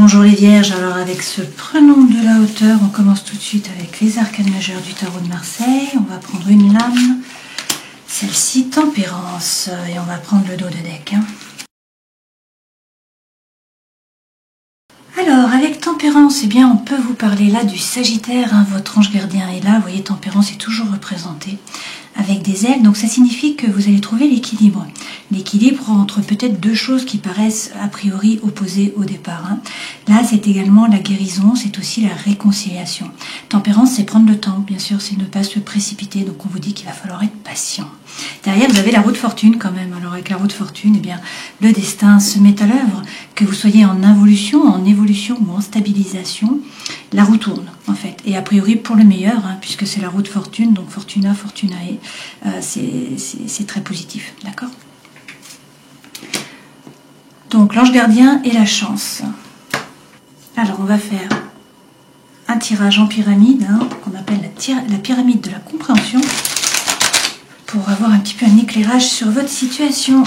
Bonjour les vierges, alors avec ce prenons de la hauteur, on commence tout de suite avec les arcanes majeures du tarot de Marseille. On va prendre une lame, celle-ci tempérance, et on va prendre le dos de deck. Alors avec tempérance, eh bien on peut vous parler là du Sagittaire, hein, votre ange gardien est là, vous voyez tempérance est toujours représentée avec des ailes, donc ça signifie que vous allez trouver l'équilibre. L'équilibre entre peut-être deux choses qui paraissent a priori opposées au départ. Hein. Là, c'est également la guérison, c'est aussi la réconciliation. Tempérance, c'est prendre le temps, bien sûr, c'est ne pas se précipiter, donc on vous dit qu'il va falloir être patient. Derrière, vous avez la roue de fortune quand même. Alors avec la roue de fortune, eh bien, le destin se met à l'œuvre, que vous soyez en involution, ou en stabilisation, la roue tourne en fait. Et a priori pour le meilleur, hein, puisque c'est la roue de fortune, donc Fortuna, Fortunae, c'est très positif, d'accord ? Donc l'ange gardien et la chance. Alors on va faire un tirage en pyramide, hein, qu'on appelle la pyramide de la compréhension, pour avoir un petit peu un éclairage sur votre situation.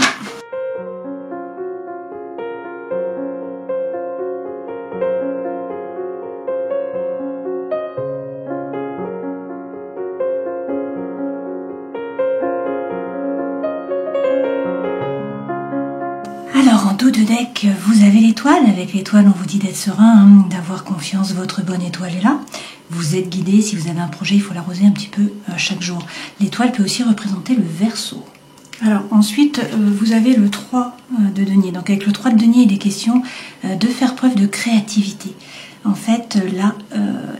Alors en dos de deck, vous avez l'étoile. Avec l'étoile, on vous dit d'être serein, hein, d'avoir confiance, votre bonne étoile est là. Vous êtes guidé, si vous avez un projet, il faut l'arroser un petit peu chaque jour. L'étoile peut aussi représenter le Verseau. Alors ensuite, vous avez le 3 de denier. Donc avec le 3 de denier, il est question de faire preuve de créativité. En fait, là,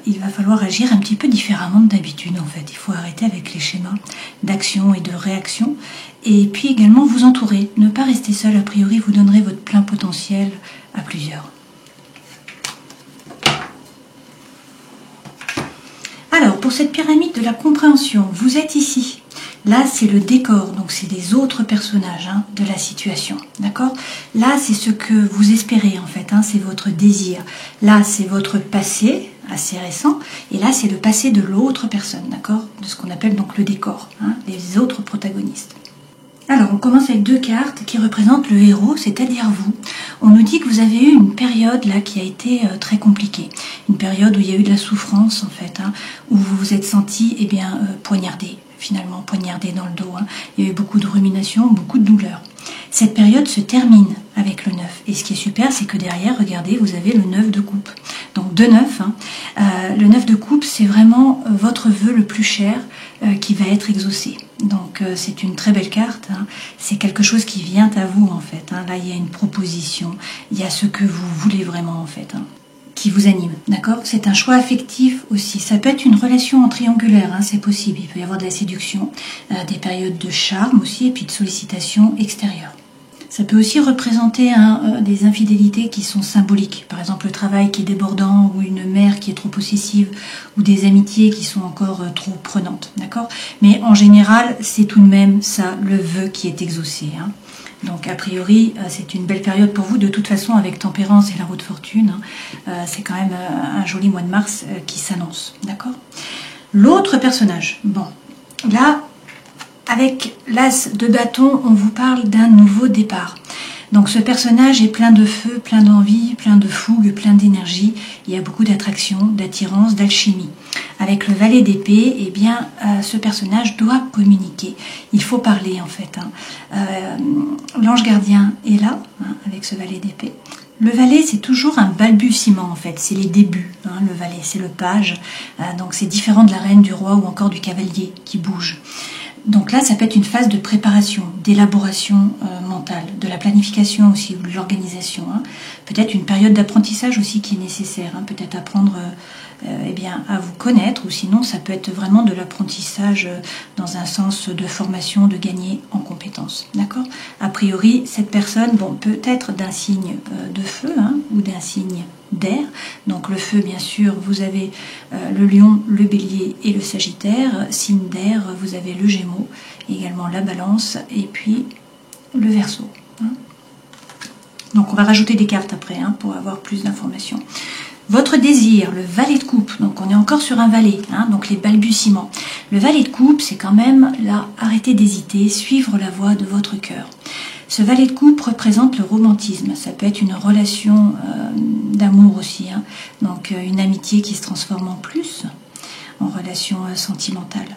il va falloir agir un petit peu différemment d'habitude. En fait, il faut arrêter avec les schémas d'action et de réaction. Et puis également vous entourer. Ne pas rester seul. A priori, vous donnerez votre plein potentiel à plusieurs. Alors, pour cette pyramide de la compréhension, vous êtes ici. Là, c'est le décor, donc c'est des autres personnages, hein, de la situation, d'accord? Là, c'est ce que vous espérez, en fait, hein, c'est votre désir. Là, c'est votre passé, assez récent, et là, c'est le passé de l'autre personne, d'accord? De ce qu'on appelle donc le décor, hein, les autres protagonistes. Alors, on commence avec deux cartes qui représentent le héros, c'est-à-dire vous. On nous dit que vous avez eu une période là qui a été très compliquée. Une période où il y a eu de la souffrance, en fait, hein, où vous vous êtes senti, eh bien, poignardé. Finalement poignardé dans le dos. Hein. Il y a eu beaucoup de ruminations, beaucoup de douleurs. Cette période se termine avec le 9. Et ce qui est super, c'est que derrière, regardez, vous avez le 9 de coupe. Donc 2-9. Hein. Le 9 de coupe, c'est vraiment votre vœu le plus cher qui va être exaucé. Donc c'est une très belle carte. Hein. C'est quelque chose qui vient à vous en fait. Hein. Là, il y a une proposition. Il y a ce que vous voulez vraiment en fait. Hein, qui vous anime, d'accord? C'est un choix affectif aussi. Ça peut être une relation en triangulaire, hein, c'est possible. Il peut y avoir de la séduction, des périodes de charme aussi, et puis de sollicitation extérieure. Ça peut aussi représenter des infidélités qui sont symboliques. Par exemple, le travail qui est débordant, ou une mère qui est trop possessive, ou des amitiés qui sont encore trop prenantes, d'accord? Mais en général, c'est tout de même ça, le vœu qui est exaucé, hein. Donc a priori, c'est une belle période pour vous. De toute façon, avec tempérance et la roue de fortune, c'est quand même un joli mois de mars qui s'annonce, d'accord? L'autre personnage, bon, là, avec l'as de bâton, on vous parle d'un nouveau départ. Donc ce personnage est plein de feu, plein d'envie, plein de fougue, plein d'énergie. Il y a beaucoup d'attraction, d'attirance, d'alchimie. Avec le valet d'épée, eh bien, ce personnage doit communiquer. Il faut parler en fait. Hein. L'ange gardien est là, hein, avec ce valet d'épée. Le valet, c'est toujours un balbutiement en fait, c'est les débuts. Hein, le valet, c'est le page. Donc c'est différent de la reine, du roi ou encore du cavalier qui bouge. Donc là, ça peut être une phase de préparation, d'élaboration mentale, de la planification aussi, ou de l'organisation. Hein. Peut-être une période d'apprentissage aussi qui est nécessaire. Hein. Peut-être apprendre eh bien, à vous connaître, ou sinon ça peut être vraiment de l'apprentissage dans un sens de formation, de gagner en compétences. D'accord ? A priori, cette personne, bon, peut être d'un signe de feu, hein, ou d'un signe d'air. Donc le feu, bien sûr, vous avez le lion, le bélier et le sagittaire. Signe d'air, vous avez le gémeaux, également la balance, et puis le verseau. Hein. Donc on va rajouter des cartes après, hein, pour avoir plus d'informations. Votre désir, le valet de coupe, donc on est encore sur un valet, hein, donc les balbutiements. Le valet de coupe, c'est quand même là, arrêtez d'hésiter, suivre la voie de votre cœur. Ce valet de coupe représente le romantisme. Ça peut être une relation d'amour aussi, hein. Donc une amitié qui se transforme en plus, en relation sentimentale.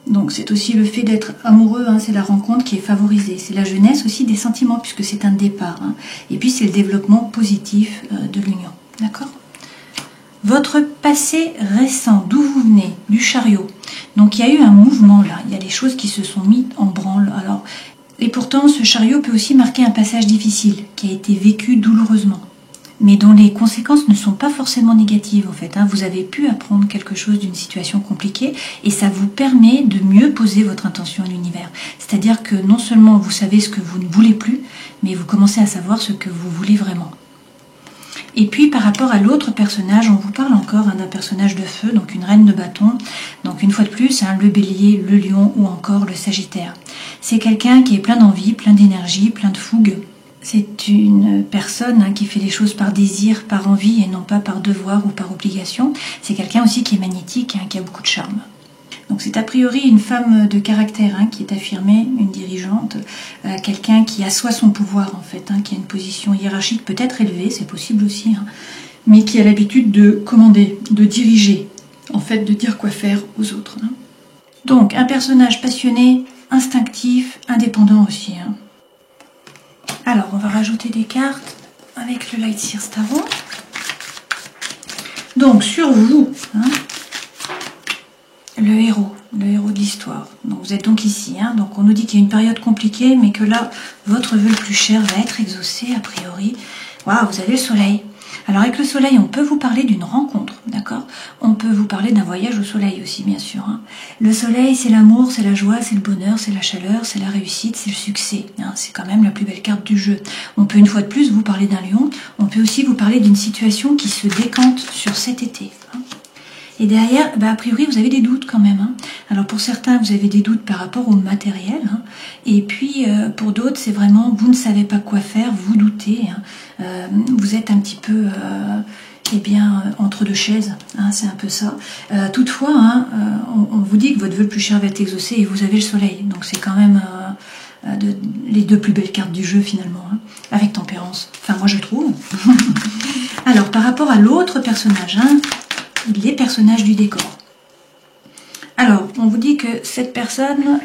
Donc c'est aussi le fait d'être amoureux, hein, c'est la rencontre qui est favorisée. C'est la jeunesse aussi des sentiments, puisque c'est un départ. Hein. Et puis c'est le développement positif de l'union. D'accord ? Votre passé récent, d'où vous venez, du chariot. Donc il y a eu un mouvement là, il y a des choses qui se sont mises en branle. Alors, et pourtant ce chariot peut aussi marquer un passage difficile, qui a été vécu douloureusement, mais dont les conséquences ne sont pas forcément négatives en fait. Hein. Vous avez pu apprendre quelque chose d'une situation compliquée et ça vous permet de mieux poser votre intention à l'univers. C'est-à-dire que non seulement vous savez ce que vous ne voulez plus, mais vous commencez à savoir ce que vous voulez vraiment. Et puis par rapport à l'autre personnage, on vous parle encore d'un personnage de feu, donc une reine de bâton. Donc une fois de plus, le bélier, le lion ou encore le sagittaire. C'est quelqu'un qui est plein d'envie, plein d'énergie, plein de fougue. C'est une personne qui fait les choses par désir, par envie et non pas par devoir ou par obligation. C'est quelqu'un aussi qui est magnétique, qui a beaucoup de charme. Donc c'est a priori une femme de caractère qui est affirmée, une dirigeante, quelqu'un qui assoit son pouvoir en fait, qui a une position hiérarchique peut-être élevée, c'est possible aussi, mais qui a l'habitude de commander, de diriger, en fait de dire quoi faire aux autres. Donc un personnage passionné, instinctif, indépendant aussi. Alors on va rajouter des cartes avec le Light Seers Tarot. Donc sur vous, le héros de l'histoire. Donc vous êtes donc ici, donc on nous dit qu'il y a une période compliquée, mais que là, votre vœu le plus cher va être exaucé, a priori. Waouh, vous avez le soleil. Alors avec le soleil, on peut vous parler d'une rencontre, d'accord ? On peut vous parler d'un voyage au soleil aussi, bien sûr. Le soleil, c'est l'amour, c'est la joie, c'est le bonheur, c'est la chaleur, c'est la réussite, c'est le succès. C'est quand même la plus belle carte du jeu. On peut une fois de plus vous parler d'un lion, on peut aussi vous parler d'une situation qui se décante sur cet été. Et derrière, a priori, vous avez des doutes quand même. Alors pour certains, vous avez des doutes par rapport au matériel. Et puis pour d'autres, c'est vraiment, vous ne savez pas quoi faire, vous doutez. Vous êtes un petit peu, entre deux chaises. C'est un peu ça. Toutefois, on vous dit que votre vœu le plus cher va être exaucé et vous avez le soleil. Donc c'est quand même les deux plus belles cartes du jeu finalement. Avec tempérance. Enfin, moi je trouve. Alors par rapport à l'autre personnage, les personnages du décor. Alors, on vous dit que cette personne,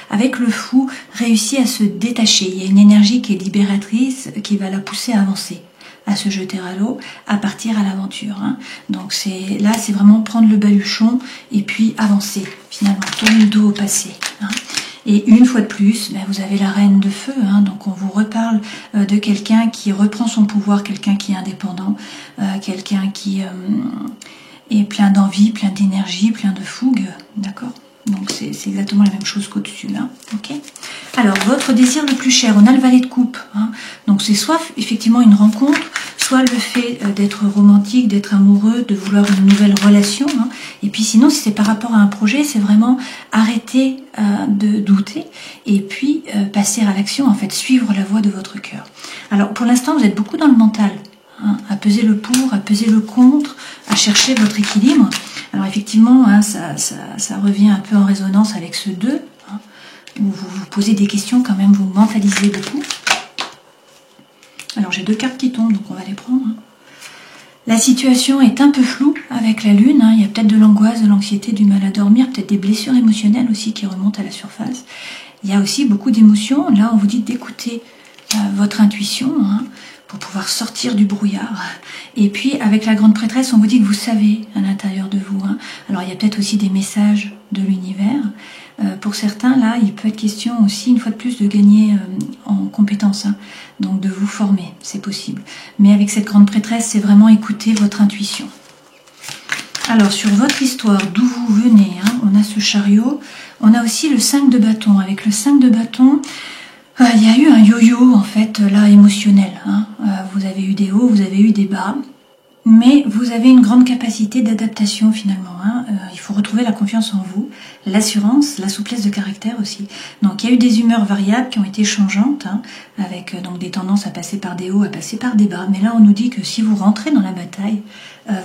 avec le fou, réussit à se détacher. Il y a une énergie qui est libératrice, qui va la pousser à avancer, à se jeter à l'eau, à partir à l'aventure. Donc là, c'est vraiment prendre le baluchon et puis avancer, finalement, tourner le dos au passé. Et une fois de plus, vous avez la reine de feu, donc on vous reparle de quelqu'un qui reprend son pouvoir, quelqu'un qui est indépendant, quelqu'un qui est plein d'envie, plein d'énergie, plein de fougue, d'accord ? Donc c'est exactement la même chose qu'au-dessus là, ok ? Alors votre désir le plus cher, on a le valet de coupe, donc c'est soit effectivement une rencontre, soit le fait d'être romantique, d'être amoureux, de vouloir une nouvelle relation, et puis sinon si c'est par rapport à un projet, c'est vraiment arrêter de douter et puis passer à l'action, en fait suivre la voie de votre cœur. Alors pour l'instant vous êtes beaucoup dans le mental, à peser le pour, à peser le contre, à chercher votre équilibre. Alors effectivement, ça revient un peu en résonance avec ce 2, où vous vous posez des questions quand même, vous mentalisez beaucoup. Alors j'ai 2 cartes qui tombent, donc on va les prendre. La situation est un peu floue avec la lune, il y a peut-être de l'angoisse, de l'anxiété, du mal à dormir, peut-être des blessures émotionnelles aussi qui remontent à la surface. Il y a aussi beaucoup d'émotions, là on vous dit d'écouter votre intuition, pour pouvoir sortir du brouillard. Et puis, avec la grande prêtresse, on vous dit que vous savez à l'intérieur de vous. Alors, il y a peut-être aussi des messages de l'univers. Pour certains, là, il peut être question aussi, une fois de plus, de gagner en compétences. Donc, de vous former, c'est possible. Mais avec cette grande prêtresse, c'est vraiment écouter votre intuition. Alors, sur votre histoire, d'où vous venez, on a ce chariot. On a aussi le 5 de bâton. Avec le 5 de bâton, il y a eu un yo-yo en fait là émotionnel. Vous avez eu des hauts, vous avez eu des bas, mais vous avez une grande capacité d'adaptation finalement. Il faut retrouver la confiance en vous, l'assurance, la souplesse de caractère aussi. Donc il y a eu des humeurs variables qui ont été changeantes, avec donc des tendances à passer par des hauts, à passer par des bas. Mais là on nous dit que si vous rentrez dans la bataille,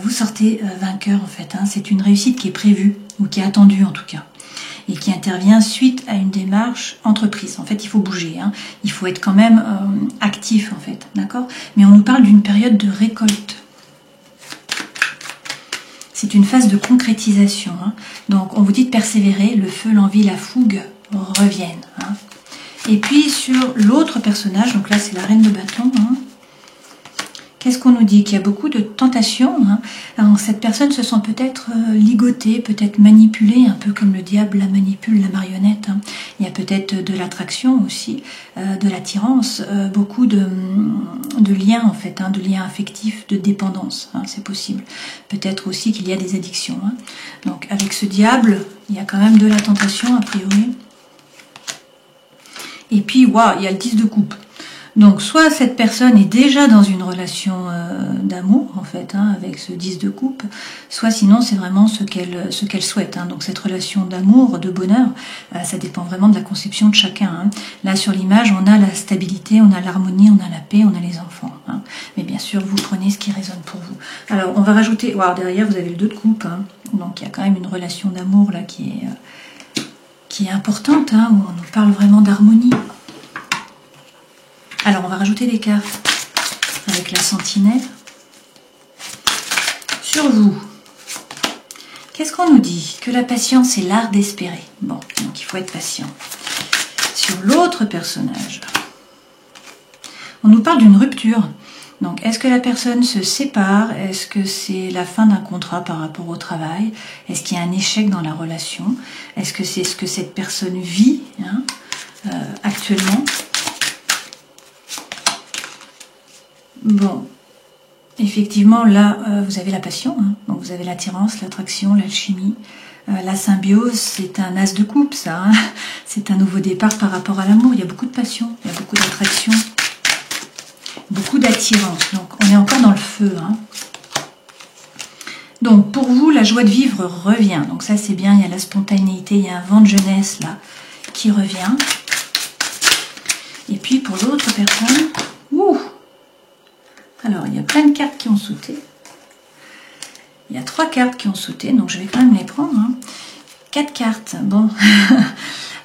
vous sortez vainqueur en fait. C'est une réussite qui est prévue ou qui est attendue en tout cas. et qui intervient suite à une démarche entreprise. En fait, il faut bouger, hein. Il faut être quand même actif, en fait, d'accord? Mais on nous parle d'une période de récolte. C'est une phase de concrétisation, hein. Donc, on vous dit de persévérer, le feu, l'envie, la fougue reviennent, hein. Et puis, sur l'autre personnage, donc là, c'est la reine de bâton, hein. Qu'est-ce qu'on nous dit? Qu'il y a beaucoup de tentations, hein. Alors, cette personne se sent peut-être ligotée, peut-être manipulée, un peu comme le diable la manipule, la marionnette, hein. Il y a peut-être de l'attraction aussi, de l'attirance, beaucoup de liens en fait, hein, de liens affectifs, de dépendance, hein, c'est possible. Peut-être aussi qu'il y a des addictions, hein. Donc avec ce diable, il y a quand même de la tentation a priori. Et puis, waouh, il y a le 10 de coupe. Donc, soit cette personne est déjà dans une relation d'amour, en fait, hein, avec ce 10 de coupe, soit sinon, c'est vraiment ce qu'elle souhaite. Hein. Donc, cette relation d'amour, de bonheur, ça dépend vraiment de la conception de chacun. Hein. Là, sur l'image, on a la stabilité, on a l'harmonie, on a la paix, on a les enfants. Hein. Mais bien sûr, vous prenez ce qui résonne pour vous. Alors, on va rajouter... Wow, derrière, vous avez le 2 de coupe. Hein. Donc, il y a quand même une relation d'amour, là, qui est importante, hein, où on nous parle vraiment d'harmonie. Alors, on va rajouter des cartes avec la sentinelle. Sur vous, qu'est-ce qu'on nous dit? Que la patience est l'art d'espérer. Bon, donc il faut être patient. Sur l'autre personnage, on nous parle d'une rupture. Donc, est-ce que la personne se sépare? Est-ce que c'est la fin d'un contrat par rapport au travail? Est-ce qu'il y a un échec dans la relation? Est-ce que c'est ce que cette personne vit, hein, actuellement? Bon, effectivement, là, vous avez la passion, hein. Donc vous avez l'attirance, l'attraction, l'alchimie, la symbiose, c'est un as de coupe, ça, hein. C'est un nouveau départ par rapport à l'amour. Il y a beaucoup de passion, il y a beaucoup d'attraction, beaucoup d'attirance. Donc on est encore dans le feu, hein. Donc pour vous, la joie de vivre revient. Donc ça c'est bien, il y a la spontanéité, il y a un vent de jeunesse là qui revient. Et puis pour l'autre personne, ouh! Alors, il y a plein de cartes qui ont sauté. Il y a 3 cartes qui ont sauté, donc je vais quand même les prendre. Hein. 4 cartes, bon.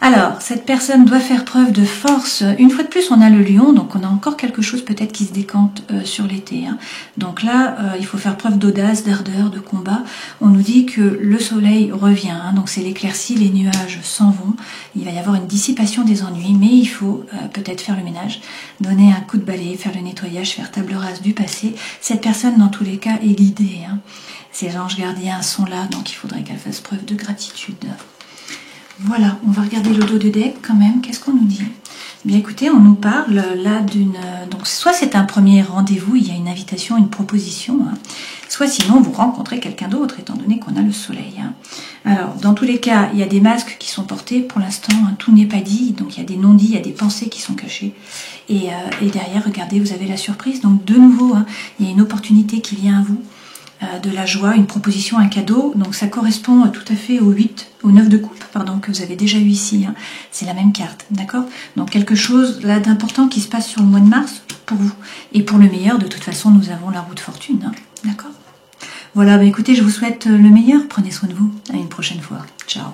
Alors, cette personne doit faire preuve de force. Une fois de plus, on a le lion, donc on a encore quelque chose peut-être qui se décante sur l'été. Hein. Donc là, il faut faire preuve d'audace, d'ardeur, de combat. On nous dit que le soleil revient, hein, donc c'est l'éclaircie, les nuages s'en vont. Il va y avoir une dissipation des ennuis, mais il faut peut-être faire le ménage, donner un coup de balai, faire le nettoyage, faire table rase du passé. Cette personne, dans tous les cas, est guidée. Hein. Ses anges gardiens sont là, donc il faudrait qu'elle fasse preuve de gratitude. Voilà, on va regarder le dos de deck quand même. Qu'est-ce qu'on nous dit? Bien écoutez, on nous parle là d'une... Donc soit c'est un premier rendez-vous, il y a une invitation, une proposition, hein, soit sinon vous rencontrez quelqu'un d'autre, étant donné qu'on a le soleil. Hein. Alors, dans tous les cas, il y a des masques qui sont portés pour l'instant, hein, tout n'est pas dit, donc il y a des non-dits, il y a des pensées qui sont cachées. Et derrière, regardez, vous avez la surprise. Donc de nouveau, hein, il y a une opportunité qui vient à vous. De la joie, une proposition, un cadeau. Donc ça correspond tout à fait au 9 de coupe, pardon, que vous avez déjà eu ici. Hein. C'est la même carte, d'accord? Donc quelque chose là d'important qui se passe sur le mois de mars pour vous. Et pour le meilleur, de toute façon, nous avons la roue de fortune, hein. D'accord? Voilà, bah écoutez, je vous souhaite le meilleur. Prenez soin de vous. À une prochaine fois. Ciao.